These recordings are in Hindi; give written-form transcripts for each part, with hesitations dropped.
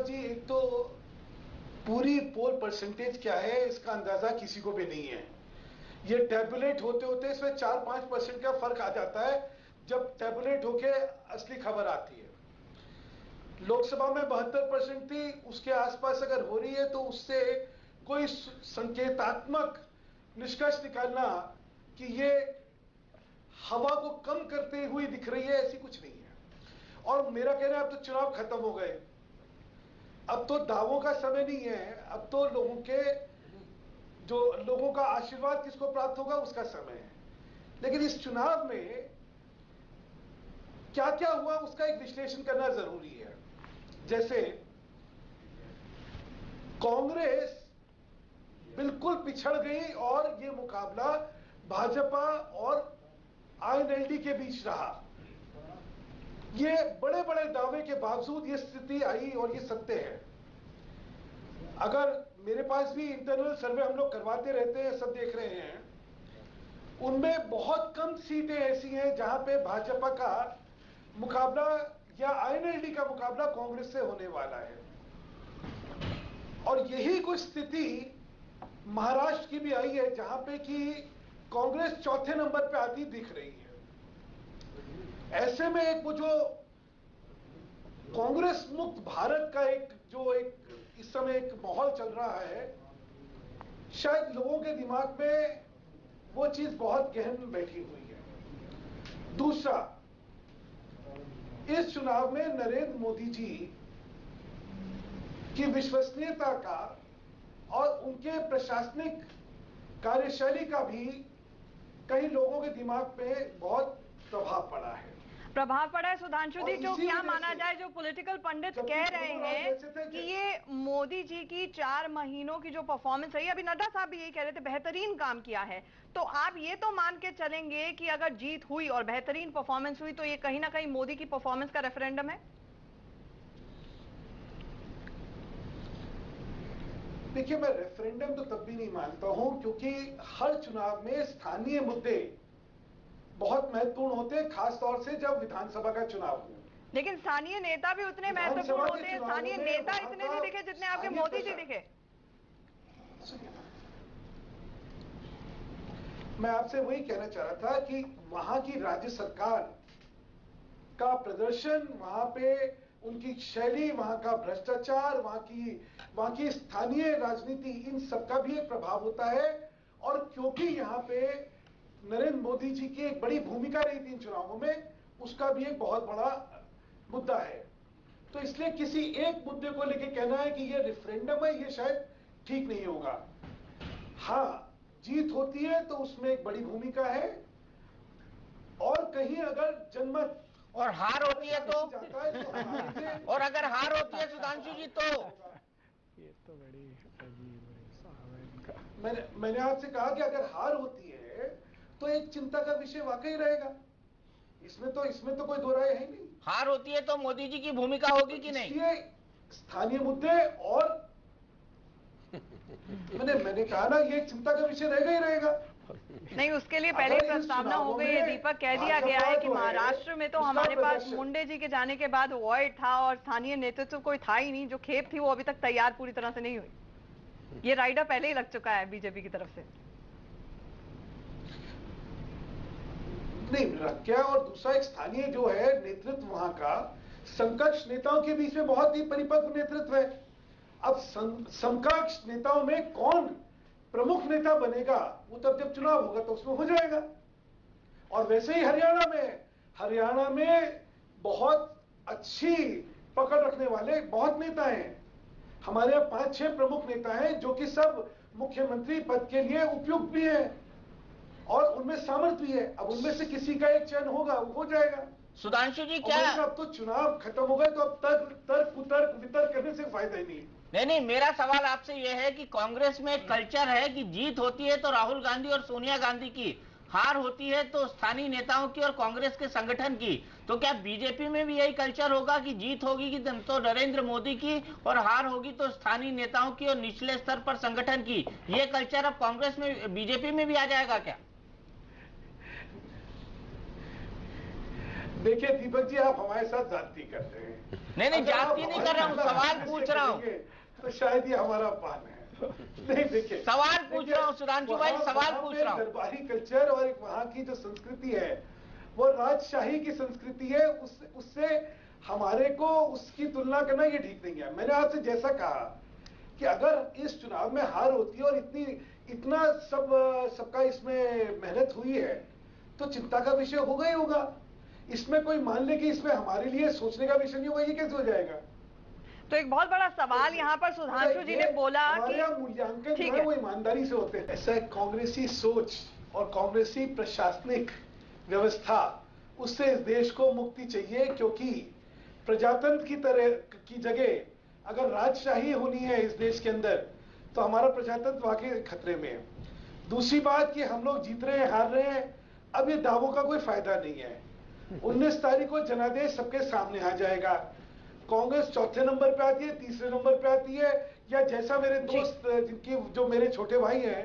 प्रसाद जी, एक तो पूरी पोल परसेंटेज क्या है इसका अंदाजा किसी को भी नहीं है। ये टैबुलेट होते होते इसमें 4-5% का फर्क आ जाता है जब टैबुलेट होके असली खबर आती है। लोकसभा में 72% थी, उसके आसपास अगर हो रही है तो उससे कोई संकेतात्मक निष्कर्ष निकालना कि ये हवा को कम करते हुए दिख रही है, ऐसी कुछ नहीं है। और मेरा कहना है अब तो चुनाव खत्म हो गए, अब तो दावों का समय नहीं है, अब तो लोगों का आशीर्वाद किसको प्राप्त होगा उसका समय है। लेकिन इस चुनाव में क्या क्या हुआ उसका एक विश्लेषण करना जरूरी है। जैसे कांग्रेस बिल्कुल पिछड़ गई और ये मुकाबला भाजपा और आईएनएलडी के बीच रहा। ये बड़े बड़े दावे के बावजूद ये स्थिति आई और ये सत्य है। अगर मेरे पास भी इंटरनल सर्वे हम लोग करवाते रहते हैं, सब देख रहे हैं, उनमें बहुत कम सीटें ऐसी हैं जहां पे भाजपा का मुकाबला या आईएनएलडी का मुकाबला कांग्रेस से होने वाला है। और यही कुछ स्थिति महाराष्ट्र की भी आई है जहां पे कि कांग्रेस चौथे नंबर पे आती दिख रही है। ऐसे में एक वो जो कांग्रेस मुक्त भारत का एक इस समय एक माहौल चल रहा है, शायद लोगों के दिमाग में वो चीज बहुत गहन बैठी हुई है। दूसरा, इस चुनाव में नरेंद्र मोदी जी की विश्वसनीयता का और उनके प्रशासनिक कार्यशैली का भी कई लोगों के दिमाग पे बहुत प्रभाव पड़ा है। सुधांशु जी, जो क्या माना जाए, जो पॉलिटिकल पंडित कह रहे हैं कि ये मोदी जी की 4 महीनों की जो परफॉर्मेंस रही, अभी नड्डा साहब भी यही कह रहे थे, बेहतरीन काम किया है। तो आप ये तो मान के चलेंगे कि अगर जीत हुई और बेहतरीन परफॉर्मेंस हुई तो ये कहीं ना कहीं मोदी की परफॉर्मेंस का रेफरेंडम है? देखिए, मैं रेफरेंडम तो तब भी नहीं मानता हूं क्योंकि हर चुनाव में स्थानीय मुद्दे बहुत महत्वपूर्ण होते हैं, खासतौर से जब विधानसभा का चुनाव हो। लेकिन स्थानीय नेता भी उतने महत्वपूर्ण होते हैं, स्थानीय नेता इतने नहीं दिखे जितने आपके मोदी जी दिखे। मैं आपसे वही कहना चाह रहा था कि वहां की राज्य सरकार का प्रदर्शन, वहां पे उनकी शैली, वहां का भ्रष्टाचार, वहां की स्थानीय राजनीति, इन सबका भी एक प्रभाव होता है। और क्योंकि यहां पे नरेंद्र मोदी जी की एक बड़ी भूमिका रही थी इन चुनावों में, उसका भी एक बहुत बड़ा मुद्दा है। तो इसलिए किसी एक मुद्दे को लेकर कहना है कि ये रेफरेंडम है, ये शायद ठीक नहीं होगा। हाँ, जीत होती है तो उसमें एक बड़ी भूमिका है, और कहीं अगर जनमत और हार होती है तो और अगर हार होती है सुधांशु जी तो ये तो बड़ी अजीब है। मैंने आपसे कहा कि अगर हार होती है तो एक चिंता का विषय वाकई रहेगा, इसमें तो कोई दो राय है नहीं। हार होती है तो मोदी जी की भूमिका होगी कि नहीं? स्थानीय मुद्दे और मैंने कहा ना, ये चिंता का विषय रहेगा ही रहेगा। नहीं, उसके लिए पहले ही प्रस्तावना हो गई है दीपक, कह दिया गया है कि महाराष्ट्र में तो हमारे पास मुंडे जी के जाने के बाद वॉइड था और स्थानीय नेतृत्व कोई था ही नहीं, जो खेप थी वो अभी तक तैयार पूरी तरह से नहीं हुई। ये राइडर पहले ही लग चुका है बीजेपी की तरफ से। नहीं रख गया। और दूसरा, एक स्थानीय जो है नेतृत्व, वहां का समकक्ष नेताओं के बीच में बहुत ही परिपक्व नेतृत्व है। अब समकक्ष नेताओं में कौन प्रमुख नेता बनेगा वो तब जब चुनाव होगा तो उसमें हो जाएगा। और वैसे ही हरियाणा में बहुत अच्छी पकड़ रखने वाले बहुत नेता हैं। हमारे यहाँ 5-6 प्रमुख नेता हैं जो कि सब मुख्यमंत्री पद के लिए उपयुक्त भी हैं और उनमें सामर्थ्य भी है। अब उनमें से किसी का एक चयन होगा, वो हो जाएगा। सुधांशु जी, क्या अब तो चुनाव खत्म हो गए तो अब तर्क वितर्क करने से फायदा ही नहीं। नहीं, मेरा सवाल आपसे यह है कि कांग्रेस में एक कल्चर है कि जीत होती है तो राहुल गांधी और सोनिया गांधी की, हार होती है तो स्थानीय नेताओं की और कांग्रेस के संगठन की। तो क्या बीजेपी में भी यही कल्चर होगा कि जीत होगी कि तो नरेंद्र मोदी की और हार होगी तो स्थानीय नेताओं की और निचले स्तर पर संगठन की? ये कल्चर अब कांग्रेस में, बीजेपी में भी आ जाएगा क्या? देखिए दीपक जी, आप हमारे साथ जाती कर रहे हैं। नहीं, जाती नहीं कर रहा हूँ, सवाल पूछ रहा हूँ। तो शायद ये हमारा पान है। नहीं देखिए, सवाल पूछ रहा हूँ सुधांशु भाई, सवाल पूछ रहा हूँ। दरबारी कल्चर और एक वहाँ की जो संस्कृति है वो राजशाही की संस्कृति है, उससे हमारे को उसकी तुलना करना ये ठीक नहीं है। मैंने आपसे जैसा कहा कि अगर इस चुनाव में हार होती है और इतना सबका इसमें मेहनत हुई है तो चिंता का विषय होगा ही होगा। इसमें कोई मान ले कि इसमें हमारे लिए सोचने का विषय नहीं होगा, ये कैसे हो जाएगा? तो एक बहुत बड़ा सवाल यहाँ पर सुधांशु जी ने बोला कि मूल्यांकन जो है वो ईमानदारी से होते हैं। ऐसा कांग्रेसी सोच और कांग्रेसी प्रशासनिक व्यवस्था, उससे इस देश को मुक्ति चाहिए, क्योंकि प्रजातंत्र की तरह की जगह अगर राजशाही होनी है इस देश के अंदर तो हमारा प्रजातंत्र वाकई खतरे में है। दूसरी बात कि हम लोग जीत रहे हैं, हार रहे हैं, अब ये दावों का कोई फायदा नहीं है। 19 तारीख को जनादेश सबके सामने आ जाएगा। कांग्रेस चौथे नंबर पे आती है, तीसरे नंबर पे आती है, या जैसा मेरे दोस्त जिनकी जो मेरे छोटे भाई हैं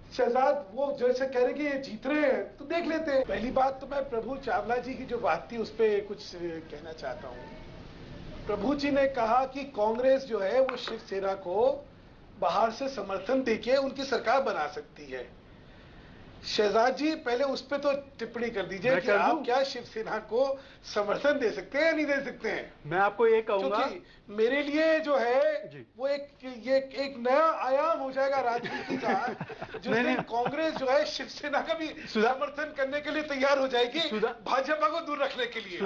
शहजाद, वो जैसे कह रहे कि ये जीत रहे हैं, तो देख लेते हैं। पहली बात तो मैं प्रभु चावला जी की जो बात थी उस पर कुछ कहना चाहता हूँ। प्रभु जी ने कहा कि कांग्रेस जो है वो शिवसेना को बाहर से समर्थन देके उनकी सरकार बना सकती है। शहजाद जी पहले उस पे तो टिप्पणी कर दीजिए कि आप क्या शिवसेना को समर्थन दे सकते हैं या नहीं दे सकते हैं? मैं आपको ये कहूंगा, क्योंकि मेरे लिए जो है वो एक नया आयाम हो जाएगा राजनीति का, जिसमें कांग्रेस जो है शिवसेना का भी समर्थन करने के लिए तैयार हो जाएगी, भाजपा को दूर रखने के लिए।